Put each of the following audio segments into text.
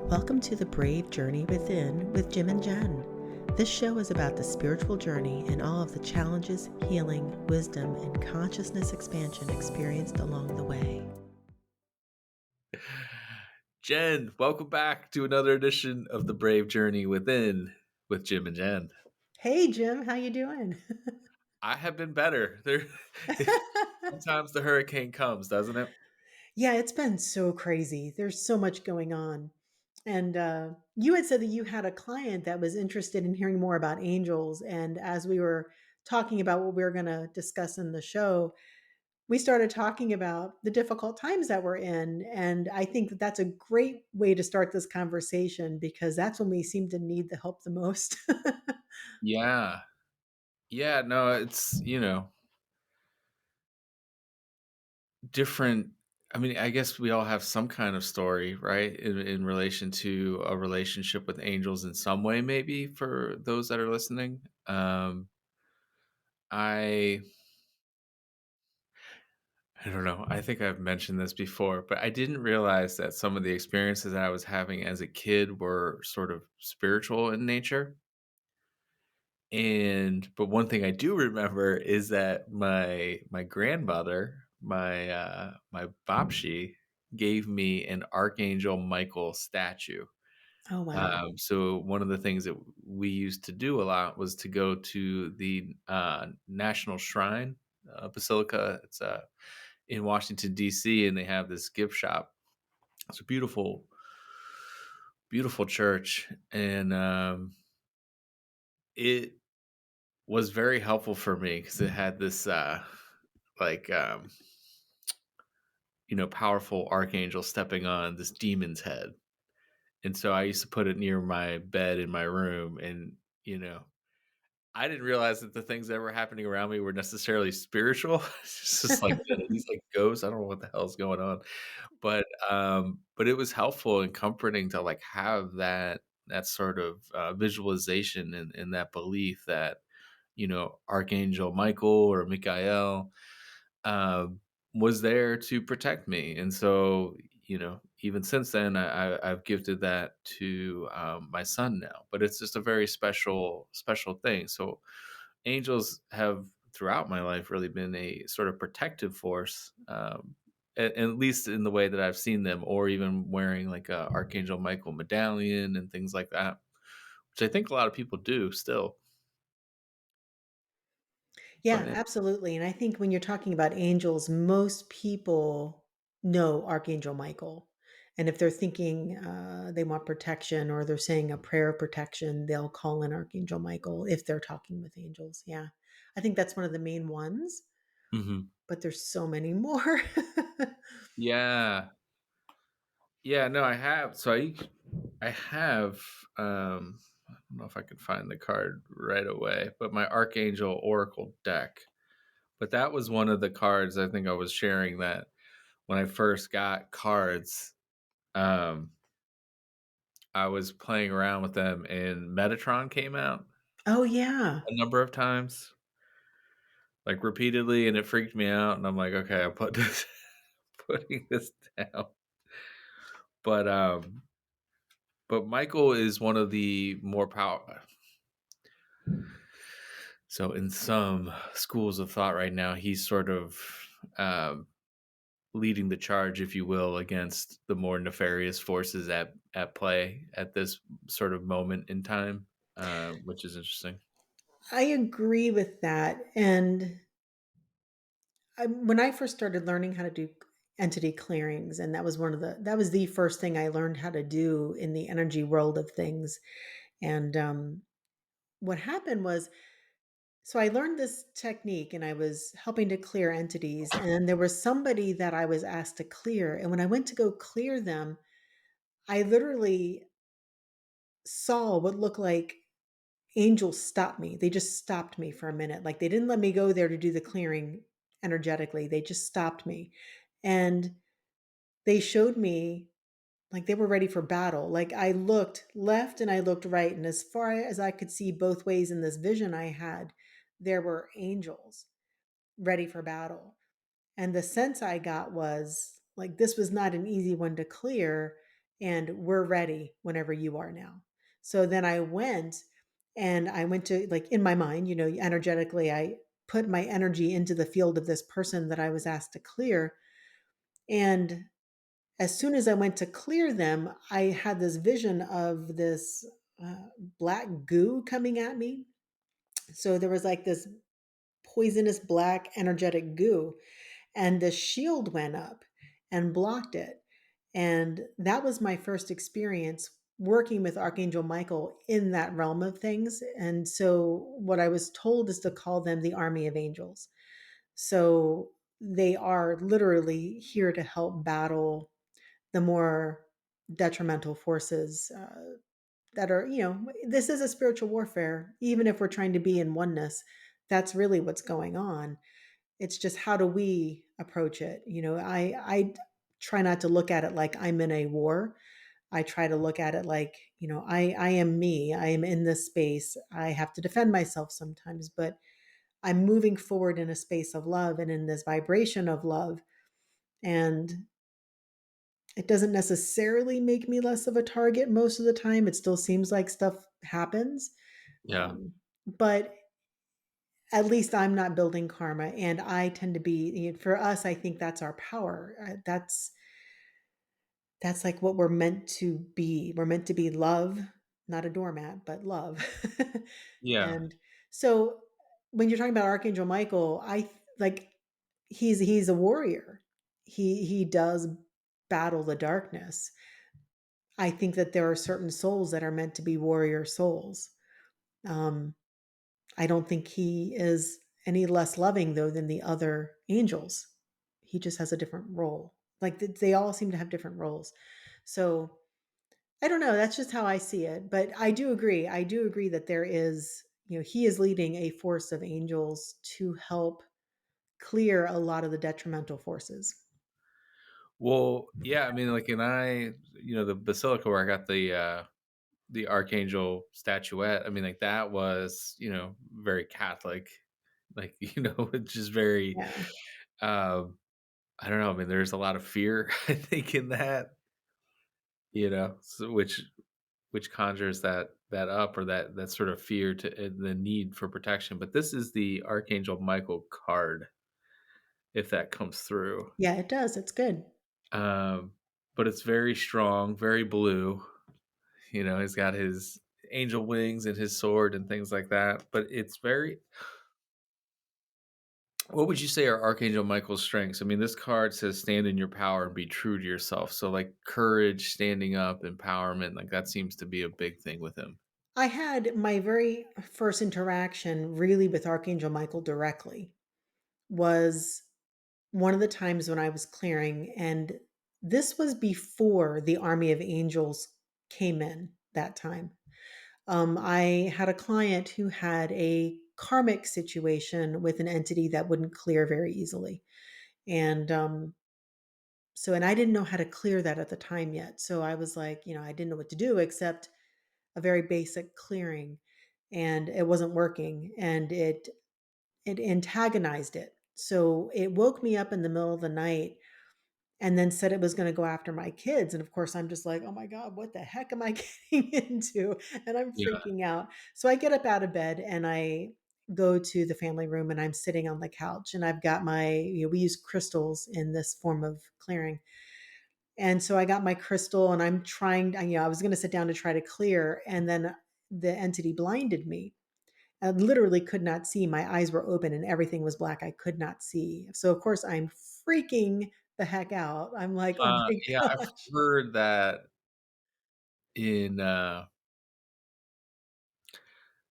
Welcome to the Brave Journey Within with Jim and Jenn. This show is about the spiritual journey and all of the challenges, healing, wisdom, and consciousness expansion experienced along the way. Jen, welcome back to another edition of the Brave Journey Within with Jim and Jen. Hey Jim, how you doing? I have been better. There, sometimes the hurricane comes, doesn't it? Yeah, it's been so crazy. There's so much going on. And you had said that you had a client that was interested in hearing more about angels. And as we were talking about what we were going to discuss in the show, we started talking about the difficult times that we're in. And I think that that's a great way to start this conversation because that's when we seem to need the help the most. Yeah. Yeah, no, it's, different. I mean, I guess we all have some kind of story, right? In relation to a relationship with angels in some way, maybe for those that are listening. I I don't know. I think I've mentioned this before, but I didn't realize that some of the experiences that I was having as a kid were sort of spiritual in nature. But one thing I do remember is that my grandmother, my Bapshi, gave me an Archangel Michael statue. Oh, wow. So one of the things that we used to do a lot was to go to the National Shrine Basilica. It's in Washington D.C. and they have this gift shop. It's a beautiful, beautiful church, and it was very helpful for me because it had this like powerful archangel stepping on this demon's head, and so I used to put it near my bed in my room, and you know I didn't realize that the things that were happening around me were necessarily spiritual. It's just like these like ghosts. I don't know what the hell's going on. But it was helpful and comforting to, like, have that sort of, visualization and that belief that, Archangel Michael or Michael, um, was there to protect me, and so, even since then, I've gifted that to, my son now, but it's just a very special thing. So, angels have, throughout my life, really been a sort of protective force, at least in the way that I've seen them, or even wearing like a Archangel Michael medallion and things like that, which I think a lot of people do still. Yeah, But absolutely. And I think when you're talking about angels, most people know Archangel Michael. And if they're thinking they want protection or they're saying a prayer of protection, they'll call in Archangel Michael if they're talking with angels. Yeah. I think that's one of the main ones, Mhm. but there's so many more. Yeah, yeah, no, I have. So I have. I don't know if I can find the card right away, but my Archangel Oracle deck. But that was one of the cards I think I was sharing that when I first got cards. Um, I was playing around with them, and Metatron came out Oh, yeah. a number of times, like repeatedly, and it freaked me out. And I'm like, okay, I'm putting this down. But but Michael is one of the more power. So in some schools of thought right now, he's sort of um, leading the charge, if you will, against the more nefarious forces at play at this sort of moment in time, which is interesting. I agree with that. And when I first started learning how to do entity clearings, and that was the first thing I learned how to do in the energy world of things. And what happened was, so I learned this technique, and I was helping to clear entities, and there was somebody that I was asked to clear, and when I went to go clear them, I literally saw what looked like angels stop me. They just stopped me for a minute. Like they didn't let me go there to do the clearing energetically. They just stopped me. And they showed me like they were ready for battle. Like I looked left and I looked right. And as far as I could see both ways in this vision I had, there were angels ready for battle. And the sense I got was like this was not an easy one to clear. and we're ready whenever you are now. So then I went and I went to, like, in my mind, energetically, I put my energy into the field of this person that I was asked to clear. And as soon as I went to clear them, I had this vision of this black goo coming at me. So there was like this poisonous black energetic goo, and the shield went up and blocked it. And that was my first experience working with Archangel Michael in that realm of things. And so, what I was told is to call them the army of angels. So, they are literally here to help battle the more detrimental forces that are, this is a spiritual warfare. Even if we're trying to be in oneness, that's really what's going on. It's just, how do we approach it? I try not to look at it like I'm in a war. I try to look at it like, I am me. I am in this space. I have to defend myself sometimes, but I'm moving forward in a space of love and in this vibration of love. And it doesn't necessarily make me less of a target most of the time. It still seems like stuff happens. Yeah. But at least I'm not building karma, and I tend to be, for us, I think that's our power. That's like what we're meant to be. We're meant to be love, not a doormat, but love. Yeah. And so when you're talking about Archangel Michael, like, he's a warrior. He does battle the darkness. I think that there are certain souls that are meant to be warrior souls. Um, I don't think he is any less loving, though, than the other angels. He just has a different role. Like, they all seem to have different roles. So I don't know. That's just how I see it. But I do agree. I do agree that there is, he is leading a force of angels to help clear a lot of the detrimental forces. Well, yeah, I mean, like, and the basilica where I got the archangel statuette, I mean, like, that was, very Catholic. Like, it's just very, Yeah. um, I don't know, I mean, there's a lot of fear, I think, in that, so which conjures that up, or that sort of fear to the need for protection. But this is the Archangel Michael card, if that comes through. Yeah, it does. It's good. Um, but it's very strong, very blue. He's got his angel wings and his sword and things like that. But it's very, what would you say are Archangel Michael's strengths? I mean, this card says stand in your power and be true to yourself. So, like, courage, standing up, empowerment, like, that seems to be a big thing with him. I had my very first interaction really with Archangel Michael directly was one of the times when I was clearing, and this was before the army of angels came in that time. I had a client who had a karmic situation with an entity that wouldn't clear very easily. And and I didn't know how to clear that at the time yet. So I was like, I didn't know what to do except a very basic clearing, and it wasn't working, and it antagonized it. So it woke me up in the middle of the night and then said it was going to go after my kids. And of course, I'm just like, oh my God, what the heck am I getting into? And I'm Yeah. freaking out. So I get up out of bed and I go to the family room, and I'm sitting on the couch, and I've got we use crystals in this form of clearing. And so I got my crystal and I'm trying, I was going to sit down to try to clear. And then the entity blinded me. I literally could not see. My eyes were open and everything was black. I could not see. So of course I'm freaking the heck out. I'm like, "Oh my Yeah, I've gosh." heard that in,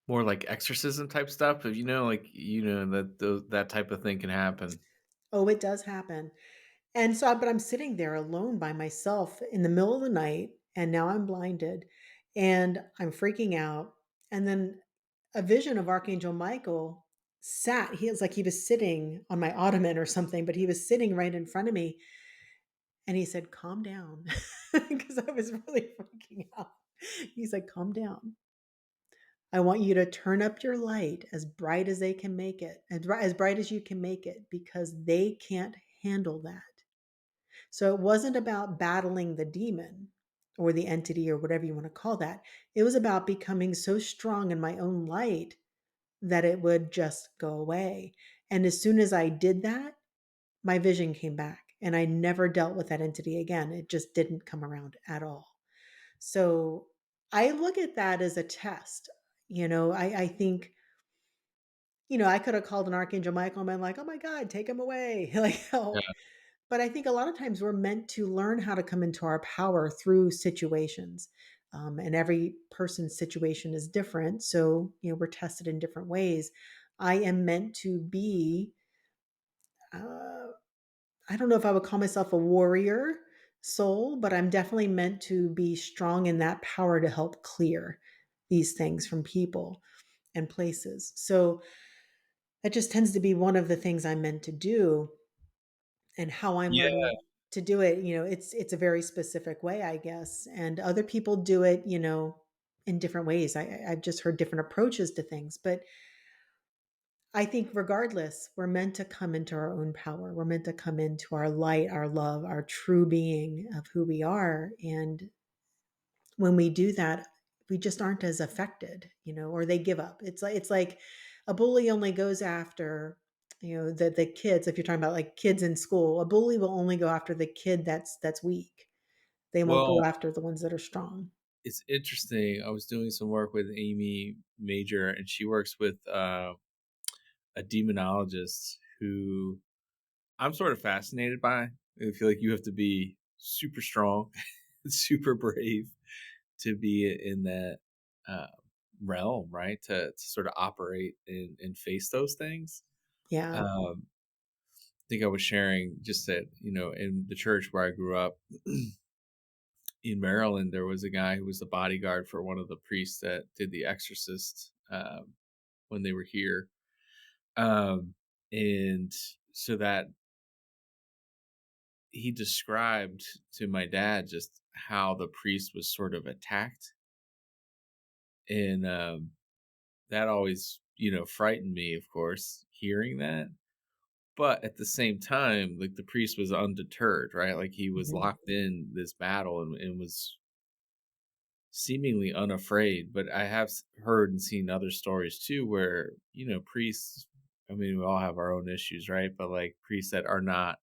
more like exorcism type stuff, but, like, that type of thing can happen. Oh, it does happen. And so but I'm sitting there alone by myself in the middle of the night, and now I'm blinded and I'm freaking out. And then a vision of Archangel Michael he was sitting on my ottoman or something, but he was sitting right in front of me. And he said, "Calm down," because I was really freaking out. He's like, "Calm down. I want you to turn up your light as bright as they can make it, as bright as you can make it, because they can't handle that." So it wasn't about battling the demon. or the entity or whatever you want to call that. It was about becoming so strong in my own light that it would just go away. And as soon as I did that, my vision came back and I never dealt with that entity again. It just didn't come around at all. So I look at that as a test. I think, I could have called an Archangel Michael and been like, oh my God, take him away. Like, help. Yeah. But I think a lot of times we're meant to learn how to come into our power through situations. And every person's situation is different. So, we're tested in different ways. I am meant to be, uh, I don't know if I would call myself a warrior soul, but I'm definitely meant to be strong in that power to help clear these things from people and places. So that just tends to be one of the things I'm meant to do. And how I'm Yeah. learning to do it, it's a very specific way, I guess. And other people do it, in different ways. I've just heard different approaches to things. But I think regardless, we're meant to come into our own power. We're meant to come into our light, our love, our true being of who we are. And when we do that, we just aren't as affected, or they give up. It's like a bully only goes after, the kids. If you're talking about like kids in school, a bully will only go after the kid that's weak. They won't go Well, after the ones that are strong. it's interesting. I was doing some work with Amy Major, and she works with a demonologist who I'm sort of fascinated by. I feel like you have to be super strong, super brave to be in that uh, realm, right? To sort of operate and face those things. Yeah. I think I was sharing just that, in the church where I grew up in Maryland, there was a guy who was the bodyguard for one of the priests that did The Exorcist when they were here. And so that he described to my dad just how the priest was sort of attacked. And that always, frightened me, of course, hearing that. But at the same time, like the priest was undeterred, right? Like he was Mhm. locked in this battle and was seemingly unafraid. But I have heard and seen other stories too where, priests, I mean, we all have our own issues, right? But like priests that are not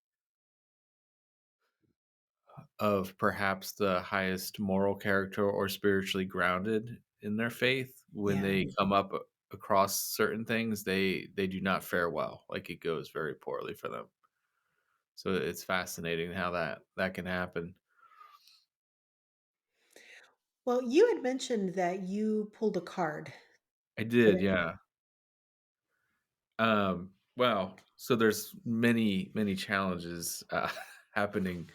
of perhaps the highest moral character or spiritually grounded in their faith, when Yeah. they come up across certain things, they do not fare well. Like it goes very poorly for them. So it's fascinating how that can happen. Well, you had mentioned that you pulled a card I did, today. yeah. Well, so there's many challenges happening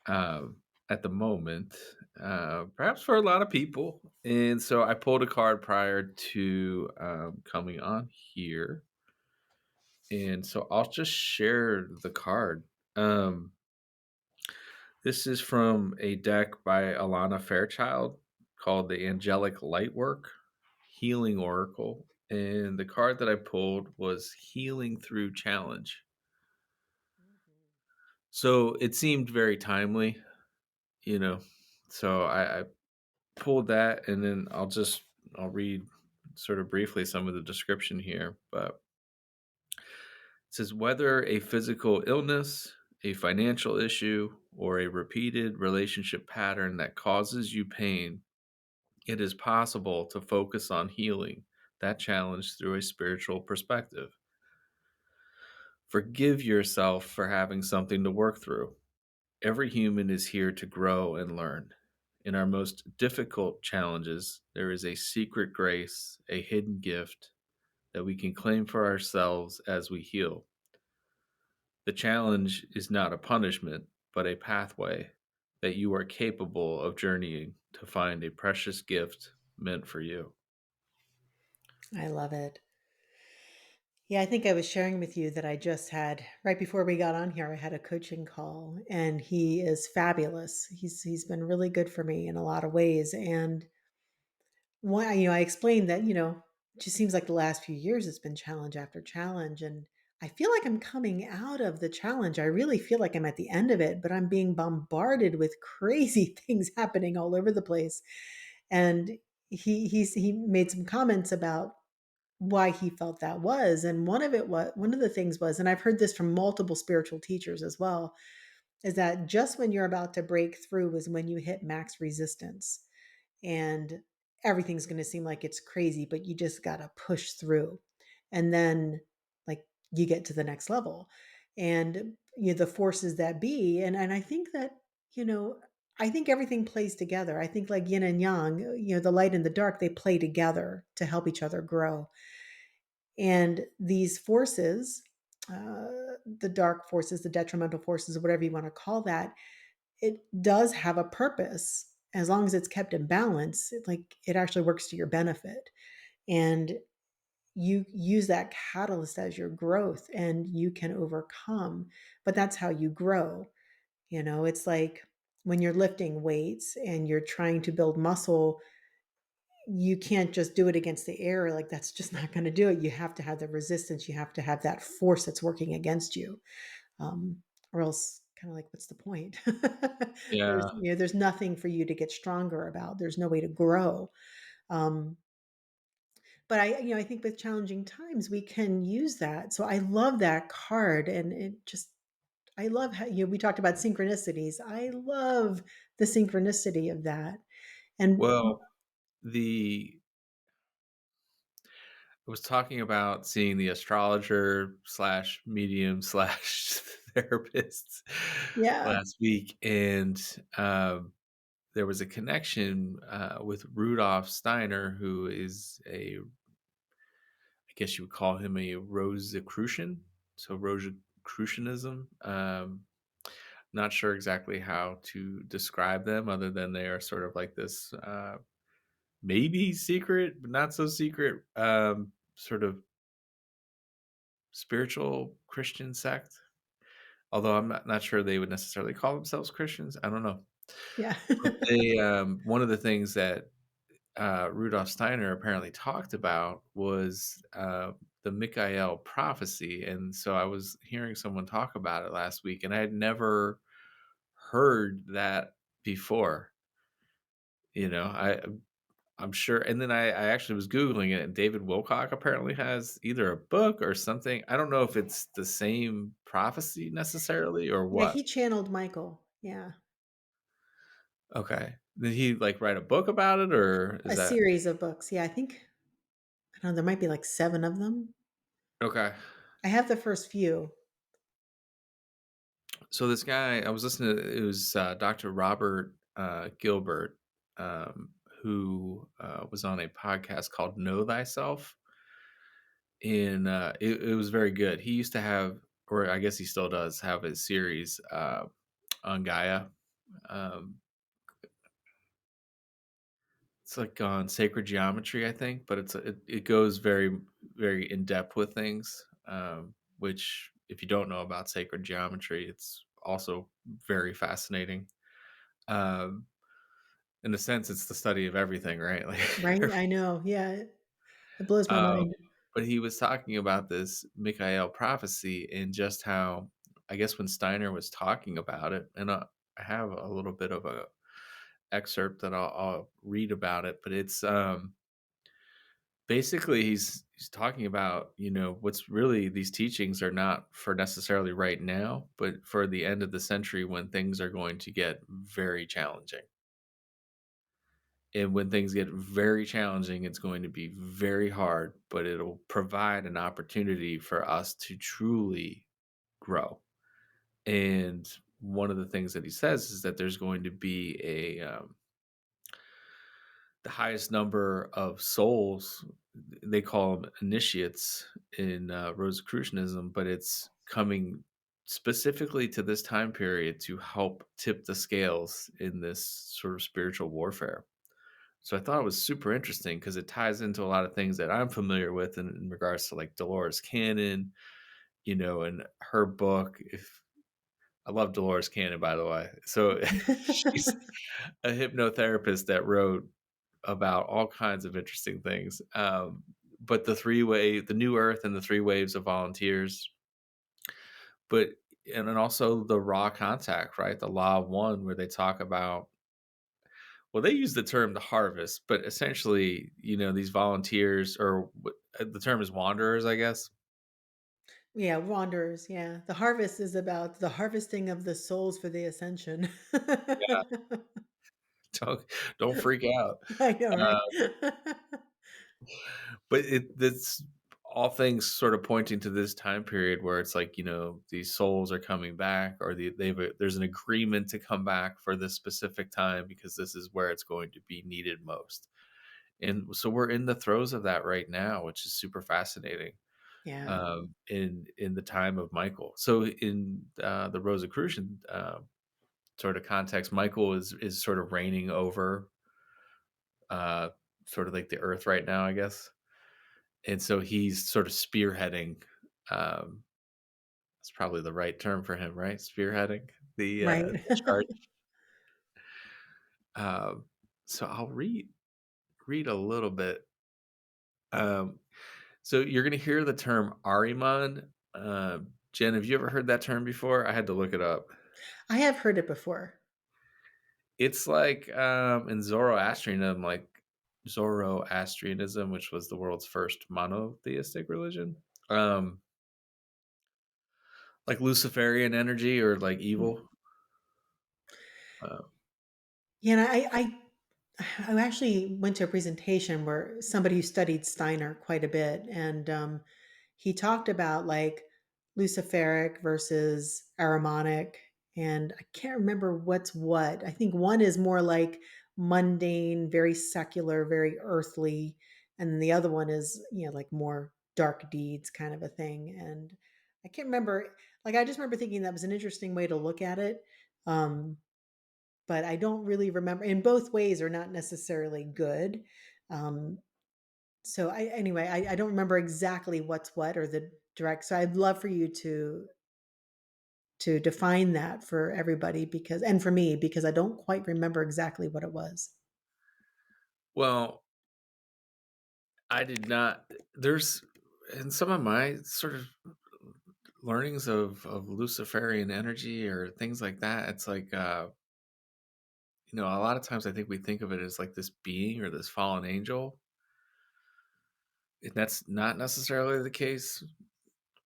at the moment, perhaps for a lot of people. And so I pulled a card prior to coming on here. And so I'll just share the card. Um, this is from a deck by Alana Fairchild called the Angelic Lightwork Healing Oracle. And the card that I pulled was Healing Through Challenge. So it seemed very timely, you know. So I pulled that, and then I'll read sort of briefly some of the description here. But it says whether a physical illness, a financial issue, or a repeated relationship pattern that causes you pain, it is possible to focus on healing that challenge through a spiritual perspective. Forgive yourself for having something to work through. Every human is here to grow and learn. In our most difficult challenges, there is a secret grace, a hidden gift that we can claim for ourselves as we heal. The challenge is not a punishment, but a pathway that you are capable of journeying to find a precious gift meant for you. I love it. Yeah, I think I was sharing with you that I just had right before we got on here, I had a coaching call and he is fabulous. He's been really good for me in a lot of ways. And I explained that, it just seems like the last few years it's been challenge after challenge. And I feel like I'm coming out of the challenge. I really feel like I'm at the end of it, but I'm being bombarded with crazy things happening all over the place." And he made some comments about why he felt that was, and one of the things was, and I've heard this from multiple spiritual teachers as well, is that just when you're about to break through is when you hit max resistance, and everything's going to seem like it's crazy, but you just got to push through. And then, like, you get to the next level. And the forces that be, and I think that, you know, I think everything plays together. I think like yin and yang, the light and the dark, they play together to help each other grow. And these forces, the dark forces, the detrimental forces, whatever you want to call that, it does have a purpose. As long as it's kept in balance, it actually works to your benefit. And you use that catalyst as your growth and you can overcome. But that's how you grow. It's like when you're lifting weights and you're trying to build muscle, you can't just do it against the air. Like, that's just not going to do it. You have to have the resistance. You have to have that force that's working against you. Or else, kind of like, what's the point? Yeah. There's nothing for you to get stronger about. There's no way to grow. Um, but I think with challenging times, we can use that. So I love that card. And I love how, we talked about synchronicities. I love the synchronicity of that. And Well, the I was talking about seeing the astrologer slash medium slash therapist yeah, last week, and there was a connection with Rudolf Steiner, who is I guess you would call him a Rosicrucian, so Rosicrucianism. Not sure exactly how to describe them, other than they are sort of like this maybe secret, but not so secret, sort of spiritual Christian sect. Although I'm not sure they would necessarily call themselves Christians. I don't know. yeah. But they, one of the things that Rudolf Steiner apparently talked about was the Michael prophecy. And so I was hearing someone talk about it last week, and I had never heard that before. You know, I'm sure. And then I actually was Googling it, and David Wilcock apparently has either a book or something. I don't know if it's the same prophecy necessarily or Yeah, what. he channeled Michael. Yeah. Okay. Did he like write a book about it, or is A that series of books. Yeah, I think, I don't know, there might be like 7 of them. okay? I have the first few. So this guy, I was listening to, it was Dr. Robert Gilbert, who was on a podcast called Know Thyself, and it was very good. He used to have, or I guess he still does, have a series on Gaia. Um, it's like on sacred geometry, I think, but it goes very very in depth with things. Which, if you don't know about sacred geometry, it's also very fascinating. Um, in a sense, it's the study of everything, right? Like, Right? I know. Yeah. It blows my um, mind. but he was talking about this Michael prophecy and just how, I guess, when Steiner was talking about it, and I have a little bit of a excerpt that I'll read about it, but it's basically he's talking about, what's really, these teachings are not for necessarily right now, but for the end of the century, when things are going to get very challenging. And when things get very challenging, it's going to be very hard, but it'll provide an opportunity for us to truly grow. And one of the things that he says is that there's going to be the highest number of souls. They call them initiates in Rosicrucianism, but it's coming specifically to this time period to help tip the scales in this sort of spiritual warfare. So I thought it was super interesting because it ties into a lot of things that I'm familiar with in regards to like Dolores Cannon, and her book. If I love Dolores Cannon, by the way. So she's a hypnotherapist that wrote about all kinds of interesting things. But the new earth and the three waves of volunteers. but and then also the raw contact, right? The law of one, where they talk about, well, they use the term the harvest, but essentially, these volunteers, or the term is wanderers, I guess. Yeah, wanderers, yeah. The harvest is about the harvesting of the souls for the ascension. Yeah, don't don't freak out. I know, right? But that's all things sort of pointing to this time period where it's like, these souls are coming back, or there's an agreement to come back for this specific time because this is where it's going to be needed most. And so we're in the throes of that right now, which is super fascinating. Yeah, In the time of Michael. So in the Rosicrucian sort of context, Michael is sort of reigning over uh, sort of like the earth right now, I guess. And so he's sort of spearheading. Um, that's probably the right term for him, right? Spearheading right. the charge. Um, so I'll read a little bit. Um, so you're going to hear the term Ahriman. Jen, have you ever heard that term before? I had to look it up. I have heard it before. It's like in Zoroastrianism, which was the world's first monotheistic religion. Um, like Luciferian energy, or like Mm. evil. Uh, Yeah, and I actually went to a presentation where somebody who studied Steiner quite a bit, and he talked about like Luciferic versus Aramonic, and I can't remember what's what. I think one is more like mundane, very secular, very earthly, and the other one is like more dark deeds kind of a thing. And I can't remember. Like I just remember thinking that was an interesting way to look at it. Um, but I don't really remember. In both ways are not necessarily good. Um, so I don't remember exactly what's what or the direct. So I'd love for you to define that for everybody because and for me because I don't quite remember exactly what it was. well, I did not. There's in some of my sort of learnings of Luciferian energy or things like that. It's like a lot of times I think we think of it as like this being or this fallen angel, and that's not necessarily the case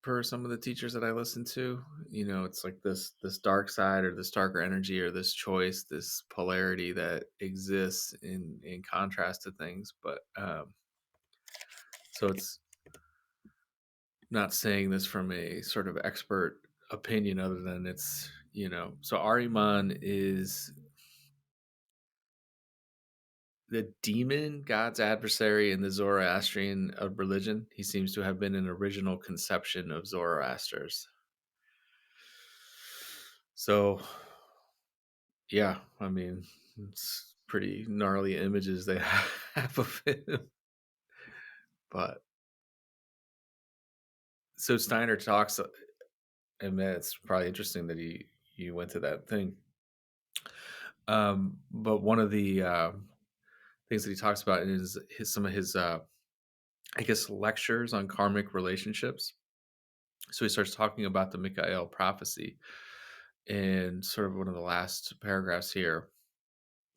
per some of the teachers that I listen to. It's like this dark side, or this darker energy, or this choice, this polarity that exists in contrast to things. But so it's not saying this from a sort of expert opinion, other than so Ariman is the demon, God's adversary in the Zoroastrian religion. He seems to have been an original conception of Zoroaster's. So, yeah, I mean, it's pretty gnarly images they have of him. But so Steiner talks, and man, it's probably interesting that he went to that thing. But one of the things that he talks about is some of his, I guess, lectures on karmic relationships. So he starts talking about the Mikael prophecy, and sort of one of the last paragraphs here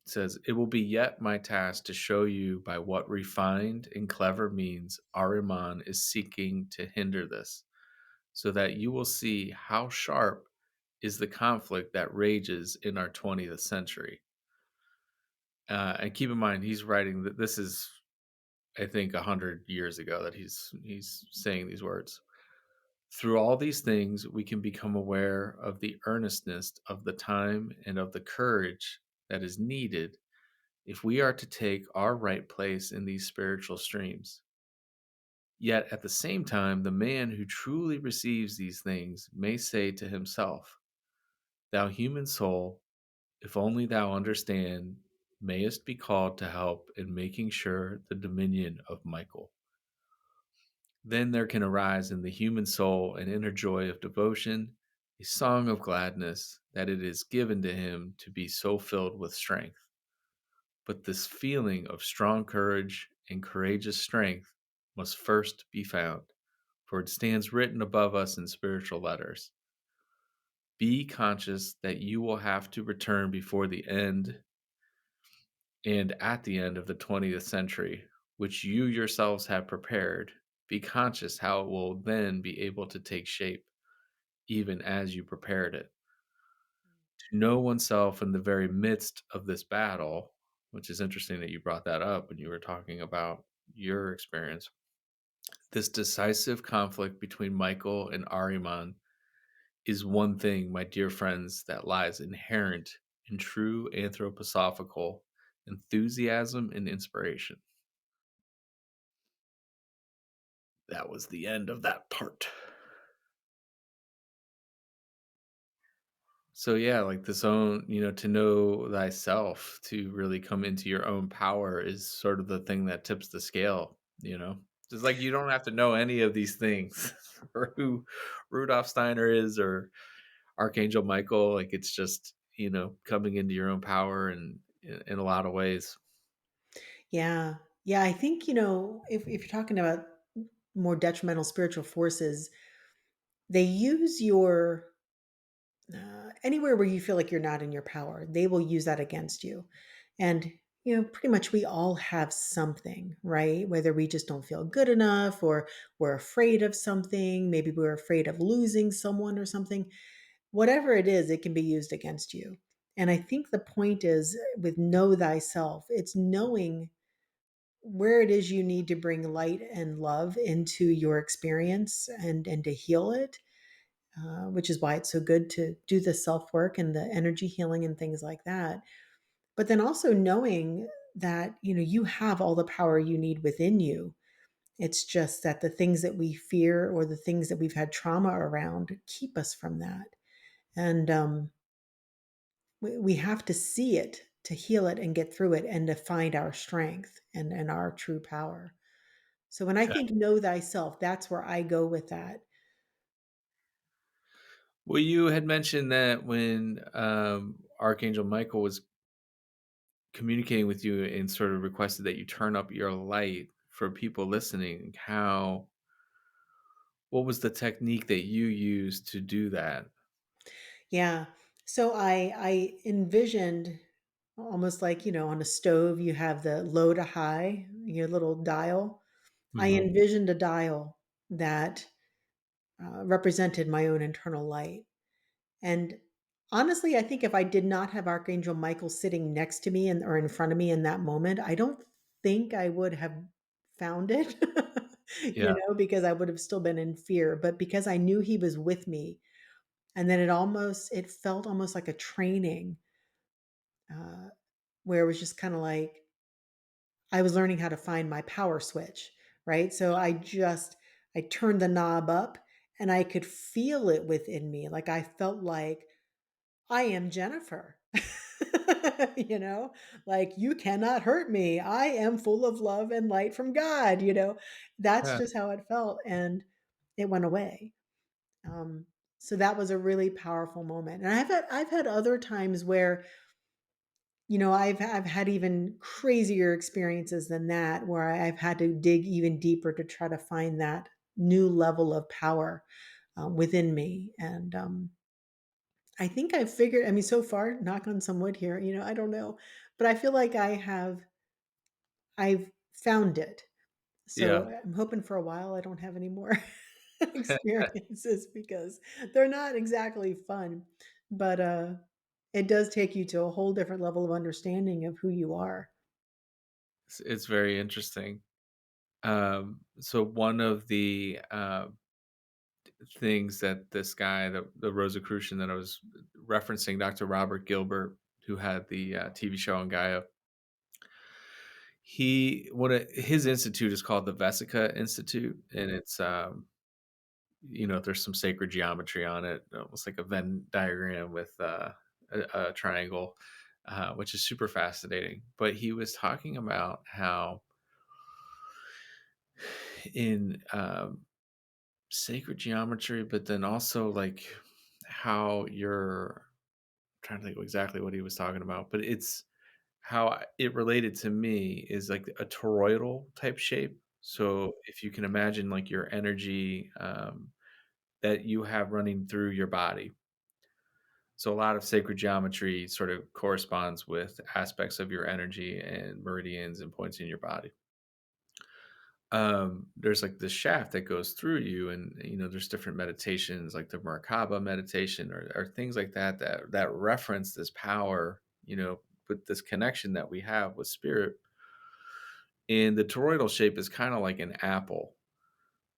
says, "It will be yet my task to show you by what refined and clever means Ahriman is seeking to hinder this, so that you will see how sharp is the conflict that rages in our 20th century." And keep in mind, he's writing that this is, I think, 100 years ago that he's saying these words. Through all these things, we can become aware of the earnestness of the time and of the courage that is needed if we are to take our right place in these spiritual streams. Yet at the same time, the man who truly receives these things may say to himself, "Thou human soul, if only thou understand, mayest be called to help in making sure the dominion of Michael." Then there can arise in the human soul an inner joy of devotion, a song of gladness that it is given to him to be so filled with strength. But this feeling of strong courage and courageous strength must first be found, for it stands written above us in spiritual letters. Be conscious that you will have to return before the end and at the end of the 20th century, which you yourselves have prepared. Be conscious how it will then be able to take shape, even as you prepared it. To know oneself in the very midst of this battle, which is interesting that you brought that up when you were talking about your experience. This decisive conflict between Michael and Ahriman is one thing, my dear friends, that lies inherent in true anthroposophical enthusiasm and inspiration. That was the end of that part. So yeah, like this own, to know thyself, to really come into your own power is sort of the thing that tips the scale. Just like you don't have to know any of these things or who Rudolf Steiner is or Archangel Michael. Like it's just, coming into your own power and in a lot of ways. Yeah. Yeah, I think, if you're talking about more detrimental spiritual forces, they use your anywhere where you feel like you're not in your power, they will use that against you. And, pretty much we all have something, right? Whether we just don't feel good enough or we're afraid of something, maybe we're afraid of losing someone or something. Whatever it is, it can be used against you. And I think the point is with know thyself, it's knowing where it is you need to bring light and love into your experience and to heal it, which is why it's so good to do the self work and the energy healing and things like that. But then also knowing that you have all the power you need within you. It's just that the things that we fear or the things that we've had trauma around keep us from that. And we have to see it to heal it and get through it and to find our strength and our true power. So when I Yeah. think know thyself, that's where I go with that. Well, you had mentioned that when Archangel Michael was communicating with you and sort of requested that you turn up your light for people listening, what was the technique that you used to do that? Yeah. So I envisioned almost like, on a stove you have the low to high, your little dial. I Mhm. envisioned a dial that represented my own internal light. And honestly, I think if I did not have Archangel Michael sitting next to me and or in front of me in that moment, I don't think I would have found it. Yeah. Because I would have still been in fear, but because I knew he was with me, and then it felt almost like a training, uh, where it was just kind of like I was learning how to find my power switch, right? So I turned the knob up and I could feel it within me. Like I felt like I am Jennifer. you know, like you cannot hurt me. I am full of love and light from God. That's Yeah. just how it felt. And it went away. Um, so that was a really powerful moment. And I've had other times where, I've had even crazier experiences than that, where I've had to dig even deeper to try to find that new level of power within me. And I think I've figured, I mean, so far, knock on some wood here, I don't know, but I feel like I've found it. Yeah. So I'm hoping for a while I don't have any more experiences because they're not exactly fun, but it does take you to a whole different level of understanding of who you are. It's very interesting. So one of the, things that this guy, the Rosicrucian that I was referencing, Dr. Robert Gilbert, who had the, TV show on Gaia, his institute is called the Vesica Institute, and it's, there's some sacred geometry on it, almost like a Venn diagram with, a triangle, which is super fascinating. But he was talking about how in, sacred geometry, but then also like how you're I'm trying to think of exactly what he was talking about, but it's how it related to me is like a toroidal type shape. So if you can imagine like your energy that you have running through your body, So a lot of sacred geometry sort of corresponds with aspects of your energy and meridians and points in your body. There's like this shaft that goes through you, and there's different meditations like the Merkaba meditation or things like that that reference this power, with this connection that we have with spirit. And the toroidal shape is kind of like an apple.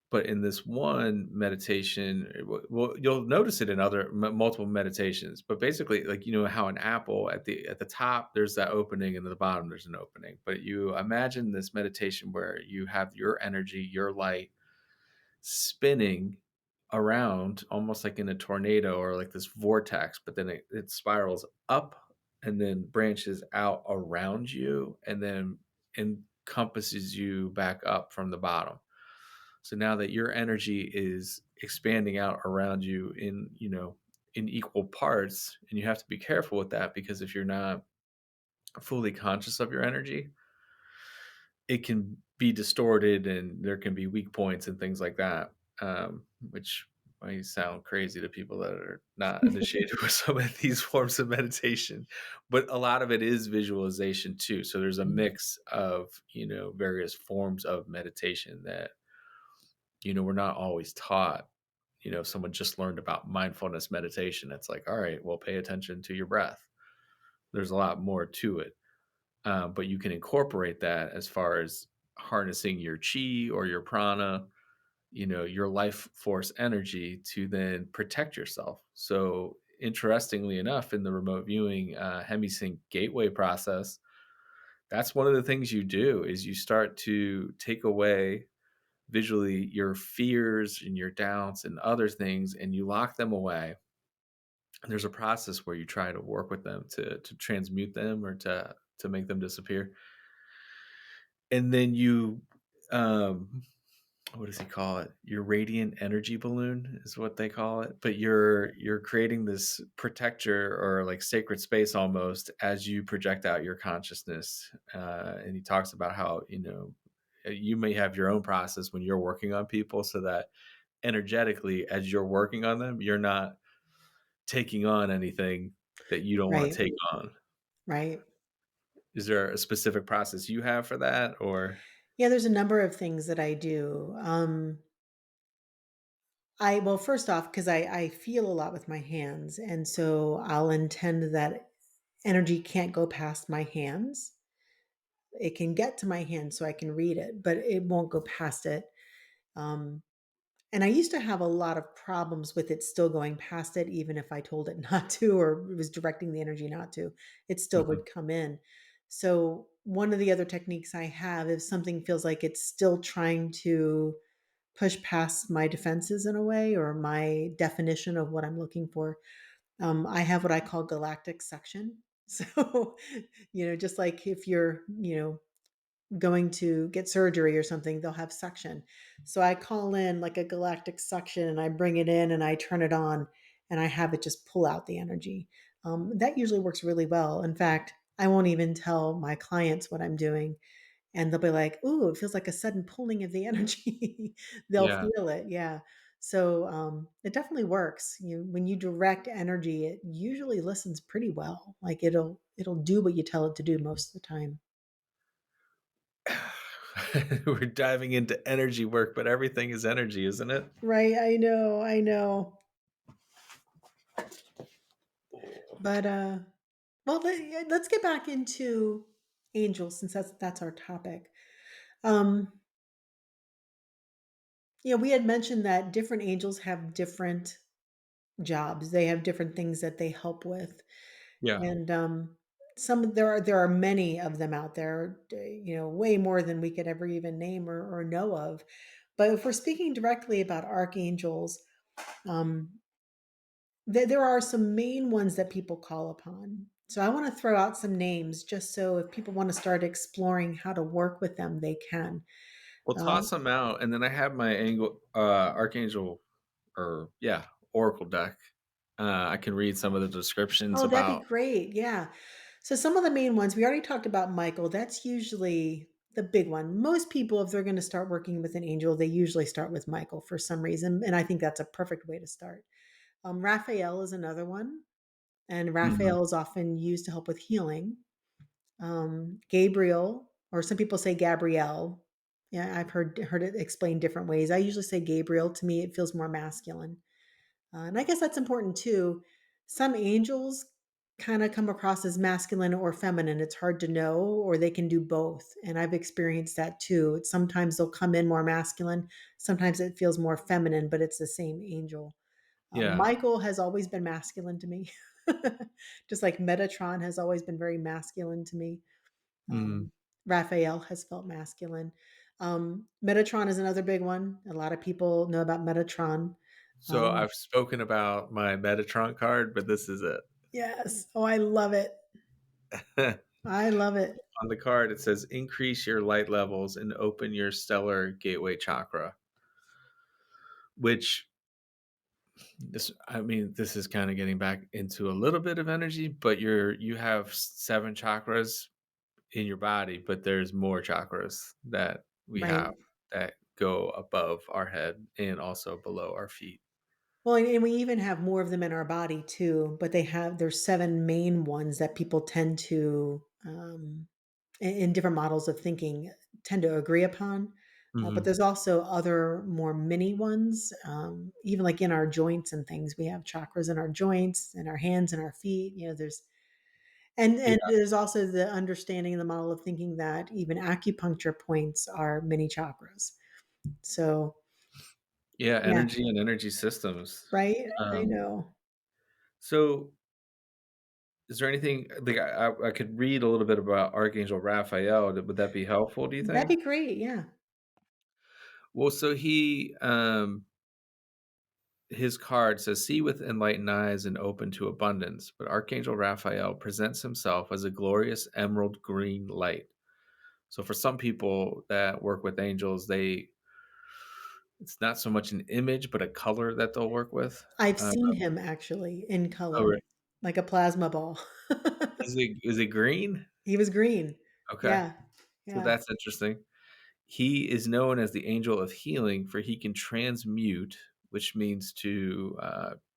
But in this one meditation, well, you'll notice it in other multiple meditations. But basically, like how an apple at the top there's that opening, and at the bottom there's an opening. But you imagine this meditation where you have your energy, your light spinning around, almost like in a tornado or like this vortex. But then it spirals up and then branches out around you, and then encompasses you back up from the bottom. So now that your energy is expanding out around you in equal parts, and you have to be careful with that, because if you're not fully conscious of your energy, it can be distorted and there can be weak points and things like that, which might sound crazy to people that are not initiated with some of these forms of meditation. But a lot of it is visualization too. So there's a Mm. mix of, various forms of meditation that we're not always taught. If someone just learned about mindfulness meditation, it's like, all right, well, pay attention to your breath. There's a lot more to it. But you can incorporate that as far as harnessing your chi or your prana, your life force energy to then protect yourself. So, interestingly enough, in the remote viewing hemisync gateway process, that's one of the things you do is you start to take away visually your fears and your doubts and other things, and you lock them away. There's a process where you try to work with them to transmute them or to make them disappear. And then you what does he call it? Your radiant energy balloon is what they call it. But you're creating this protector or like sacred space almost as you project out your consciousness. And he talks about how you may have your own process when you're working on people, so that energetically as you're working on them, you're not taking on anything that you don't want to Right, take on. right. Is there a specific process you have for that, or Yeah, there's a number of things that I do. I well, first off, because I feel a lot with my hands, and so I'll intend that energy can't go past my hands. It can get to my hands so I can read it, but it won't go past it. Um, and I used to have a lot of problems with it still going past it, even if I told it not to or was directing the energy not to, it still Mhm. would come in. So one of the other techniques I have, if something feels like it's still trying to push past my defenses in a way or my definition of what I'm looking for, I have what I call galactic suction. So, just like if you're, going to get surgery or something, they'll have suction. So I call in like a galactic suction and I bring it in and I turn it on and I have it just pull out the energy. That usually works really well. In fact, I won't even tell my clients what I'm doing, and they'll be like, "Ooh, it feels like a sudden pulling of the energy." They'll Yeah. feel it, yeah. So, it definitely works. When you direct energy, it usually listens pretty well. Like, it'll do what you tell it to do most of the time. We're diving into energy work, but everything is energy, isn't it? Right, I know, I know. But, well, yeah, let's get back into angels since that's our topic. Um, we had mentioned that different angels have different jobs. They have different things that they help with. Yeah. And, there are many of them out there, way more than we could ever even name or know of. But if we're speaking directly about archangels, um, there are some main ones that people call upon. So I want to throw out some names just so if people want to start exploring how to work with them, they can. Well, Um, toss them out, and then I have my archangel, or yeah, oracle deck. I can read some of the descriptions oh, that'd be about. great. Yeah. So some of the main ones we already talked about. Michael, that's usually the big one. Most people, if they're going to start working with an angel, they usually start with Michael for some reason, and I think that's a perfect way to start. Raphael is another one. and Mhm. Raphael is often used to help with healing. Gabriel, or some people say Gabrielle. Yeah, I've heard it explained different ways. I usually say Gabriel. To me, it feels more masculine. And I guess that's important too. Some angels kind of come across as masculine or feminine. It's hard to know, or they can do both. And I've experienced that too. Sometimes they'll come in more masculine, sometimes it feels more feminine, but it's the same angel. Yeah. Michael has always been masculine to me, just like Metatron has always been very masculine to me. Mhm. Um, Raphael has felt masculine. Metatron is another big one. A lot of people know about Metatron. So Um, I've spoken about my Metatron card, but this is it. yes. Oh, I love it. I love it. On the card, it says, "Increase your light levels and open your stellar gateway chakra," which this is kinda getting back into a little bit of energy, but you have 7 chakras in your body, but there's more chakras that we Right. have that go above our head and also below our feet. Well, and we even have more of them in our body too, but there's 7 main ones that people tend to, in different models of thinking, tend to agree upon. But Mhm. there's also other more mini ones, even like in our joints and things. We have chakras in our joints, in our hands, and our feet. There's and Yeah. there's also the understanding and the model of thinking that even acupuncture points are mini chakras. So Yeah, yeah, energy and energy systems. right. I Um, know. so is there anything like I could read a little bit about Archangel Raphael. Would that be helpful, do you That'd think? be great. Yeah. Well, so his card says, "See with enlightened eyes and open to abundance." But Archangel Raphael presents himself as a glorious emerald green light. So for some people that work with angels, it's not so much an image, but a color that they'll work with. I've Uh, seen him actually in oh, color, like a plasma ball. is it green? He was green. Okay, Yeah. so Yeah. that's interesting. He is known as the angel of healing, for he can transmute, which means to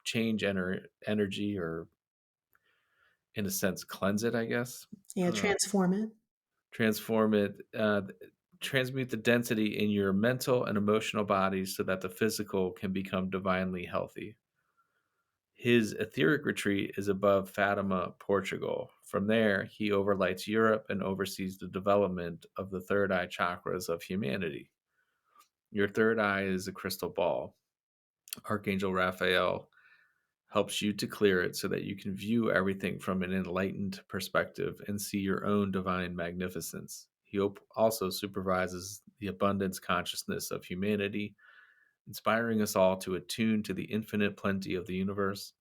change energy, or in a sense, cleanse it, I guess. Yeah, Uh, transform it. transform it, transmute the density in your mental and emotional bodies so that the physical can become divinely healthy. His etheric retreat is above Fatima, Portugal. From there, he overlights Europe and oversees the development of the third eye chakras of humanity. Your third eye is a crystal ball. Archangel Raphael helps you to clear it so that you can view everything from an enlightened perspective and see your own divine magnificence. He also supervises the abundance consciousness of humanity, inspiring us all to attune to the infinite plenty of the universe.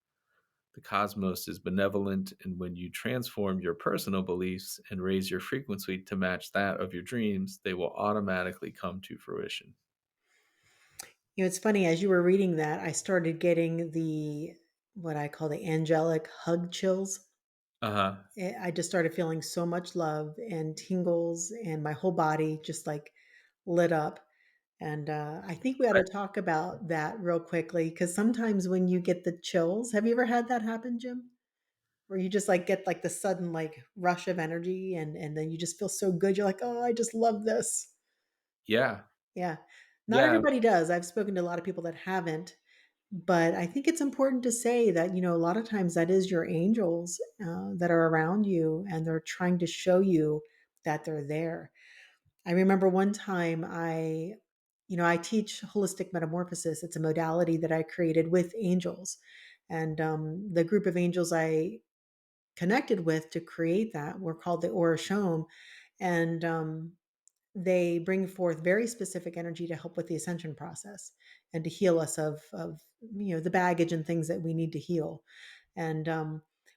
The cosmos is benevolent, and when you transform your personal beliefs and raise your frequency to match that of your dreams, they will automatically come to fruition. It's funny, as you were reading that, I started getting what I call the angelic hug chills. Uh huh. I just started feeling so much love and tingles, and my whole body just like lit up. And I think we ought to talk about that real quickly because sometimes when you get the chills, have you ever had that happen, Jim? Where you just like get like the sudden like rush of energy and then you just feel so good. You're like, oh, I just love this. Yeah. Yeah. Not Yeah. everybody does. I've spoken to a lot of people that haven't, but I think it's important to say that, a lot of times that is your angels that are around you and they're trying to show you that they're there. I remember one time I teach holistic metamorphosis. It's a modality that I created with angels. And the group of angels I connected with to create that were called the Orishome. And they bring forth very specific energy to help with the ascension process and to heal us of the baggage and things that we need to heal. And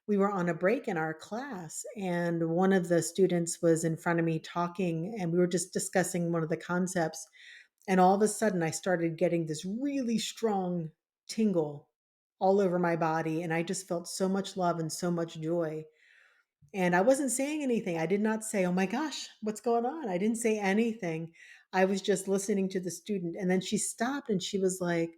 we were on a break in our class, and one of the students was in front of me talking, and we were just discussing one of the concepts. And all of a sudden, I started getting this really strong tingle all over my body, and I just felt so much love and so much joy. And I wasn't saying anything. I did not say, "Oh my gosh, what's going on?" I didn't say anything. I was just listening to the student. And then she stopped and she was like,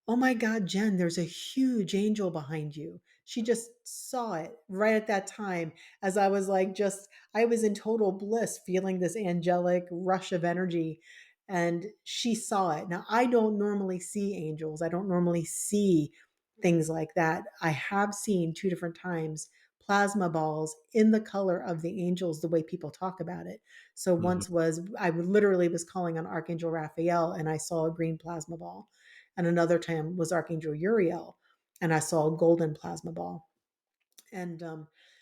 "Oh my God, Jen, there's a huge angel behind you." she just saw it right at that time as I was like just I was in total bliss feeling this angelic rush of energy and she saw it. Now I don't normally see angels. I don't normally see things like that. I have seen two different times plasma balls in the color of the angels the way people talk about it. So Mhm. once was I literally was calling on Archangel Raphael and I saw a green plasma ball. And another time was Archangel Uriel and I saw a golden plasma ball. And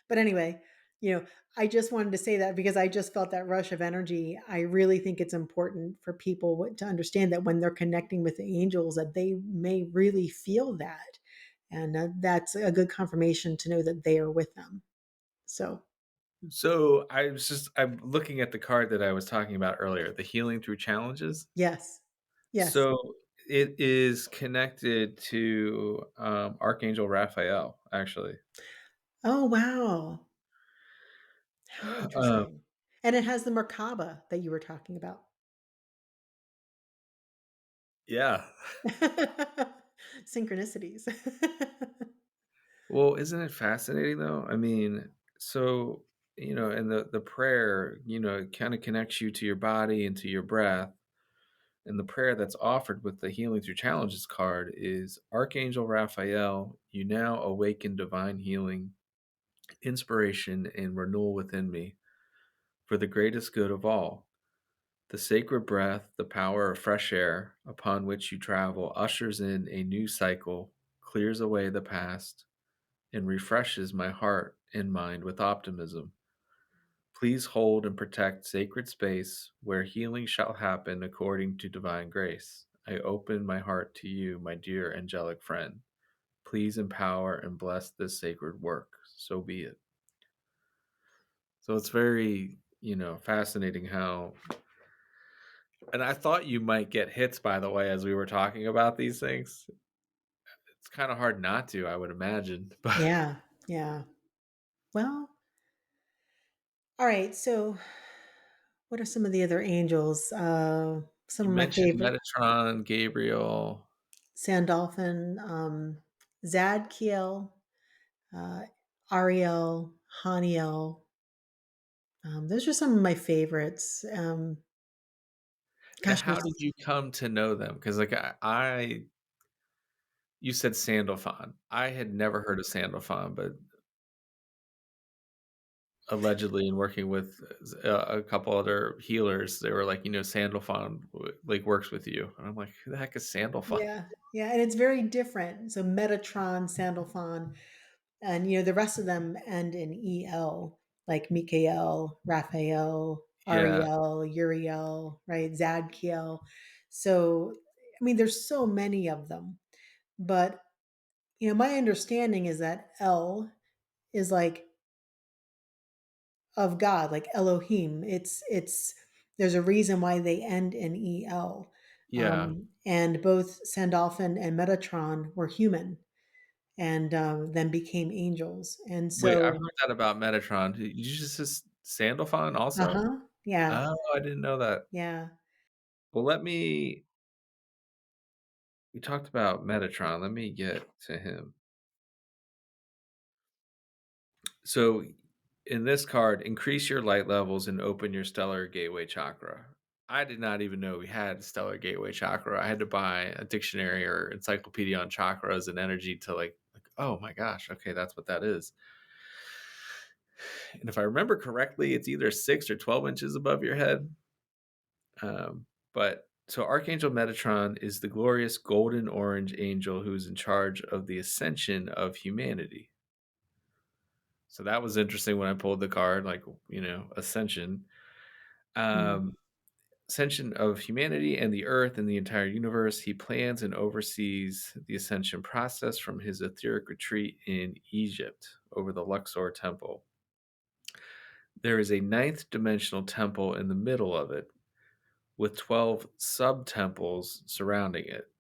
but anyway, you know, I just wanted to say that because I just felt that rush of energy. I really think it's important for people to understand that when they're connecting with the angels that they may really feel that. And that's a good confirmation to know that they are with them. So, So I'm looking at the card that I was talking about earlier, the healing through challenges. yes. Yes. So it is connected to Archangel Raphael, actually. Oh, wow. How Um, interesting. And it has the Merkaba that you were talking about. yeah. Synchronicities. Well, isn't it fascinating though? I mean, so and the prayer, it kind of connects you to your body and to your breath. And the prayer that's offered with the Healing Through Challenges card is Archangel Raphael, you now awaken divine healing, inspiration, and renewal within me for the greatest good of all. The sacred breath, the power of fresh air upon which you travel, ushers in a new cycle, clears away the past, and refreshes my heart and mind with optimism. Please hold and protect sacred space where healing shall happen according to divine grace. I open my heart to you, my dear angelic friend. Please empower and bless this sacred work. So be it. So it's very, fascinating how, and I thought you might get hits, by the way, as we were talking about these things. It's kind of hard not to, I would imagine. But Yeah. Yeah. Well, all right. So, what are some of the other angels? Some you of my mentioned favorite Metatron, Gabriel. Sandalphon, Zadkiel, uh, Ariel, Haniel. Those are some of my favorites. Now, Gosh, how did there's you come to know them? Because, like, you said Sandalphon. I had never heard of Sandalphon, but allegedly in working with a couple other healers, they were like, Sandalphon like works with you, and I'm like, who the heck is Sandalphon? yeah, yeah, and it's very different. So Metatron, Sandalphon, and the rest of them end in el, like Mikael, Raphael, Yeah, Ariel, Uriel, right? Zadkiel. So I mean, there's so many of them, but my understanding is that El is like of God, like Elohim. It's there's a reason why they end in el. yeah. And both Sandalphon and Metatron were human and then became angels. And Wait, I've so, heard that about Metatron. Did you just say Sandalphon also? uh-huh, yeah, Oh, I didn't know that. yeah, Well, we talked about Metatron. Let me get to him. So in this card, increase your light levels and open your stellar gateway chakra. I did not even know we had stellar gateway chakra. I had to buy a dictionary or encyclopedia on chakras and energy to like oh my gosh, okay, that's what that is. And if I remember correctly, it's either 6 or 12 inches above your head. But so Archangel Metatron is the glorious golden orange angel who's in charge of the ascension of humanity. So that was interesting when I pulled the card, like, ascension. mm, Um, Ascension of humanity and the earth and the entire universe. He plans and oversees the ascension process from his etheric retreat in Egypt over the Luxor temple. There is a ninth dimensional temple in the middle of it with 12 sub temples surrounding it.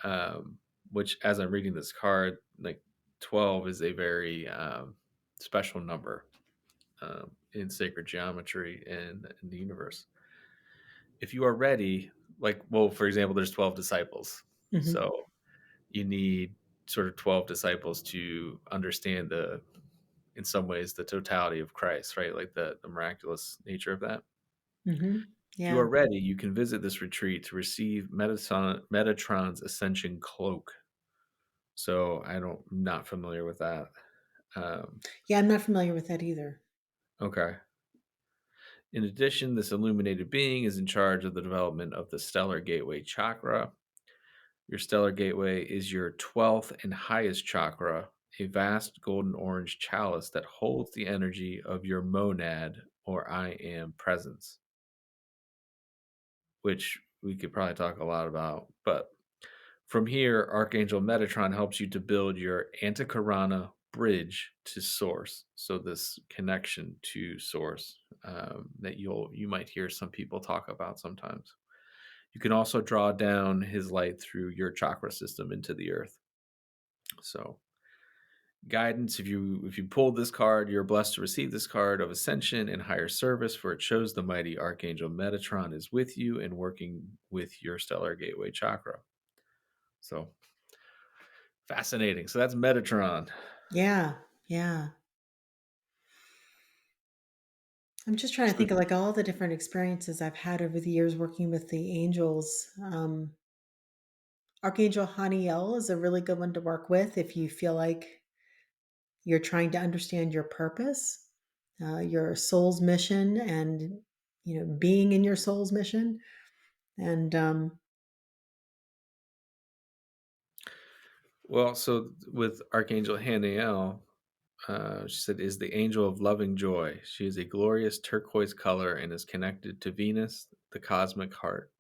Um, which, as I'm reading this card, like 12 is a very special number in sacred geometry and in the universe. If you are ready, like, well, for example, there's 12 disciples. mhm, So you need sort of 12 disciples to understand the in some ways the totality of Christ, right? Like the miraculous nature of that. Mhm. If you are Yeah. ready, you can visit this retreat to receive Metatron's ascension cloak. So I'm not familiar with that. Um, Yeah, I'm not familiar with that either. okay. In addition, this illuminated being is in charge of the development of the stellar gateway chakra. Your stellar gateway is your 12th and highest chakra, a vast golden orange chalice that holds the energy of your monad or I am presence, which we could probably talk a lot about. But from here, Archangel Metatron helps you to build your Antakarana bridge to source. So this connection to source that you might hear some people talk about sometimes. You can also draw down his light through your chakra system into the earth. So guidance, if you pulled this card, you're blessed to receive this card of ascension and higher service, for it shows the mighty Archangel Metatron is with you and working with your stellar gateway chakra. So fascinating. So that's Metatron. Yeah. Yeah. I'm just trying to So think of like all the different experiences I've had over the years working with the angels. Archangel Haniel is a really good one to work with if you feel like you're trying to understand your purpose, your soul's mission, and being in your soul's mission. And so with Archangel Haniel, she said, is the angel of loving joy. She is a glorious turquoise color and is connected to Venus, the cosmic heart.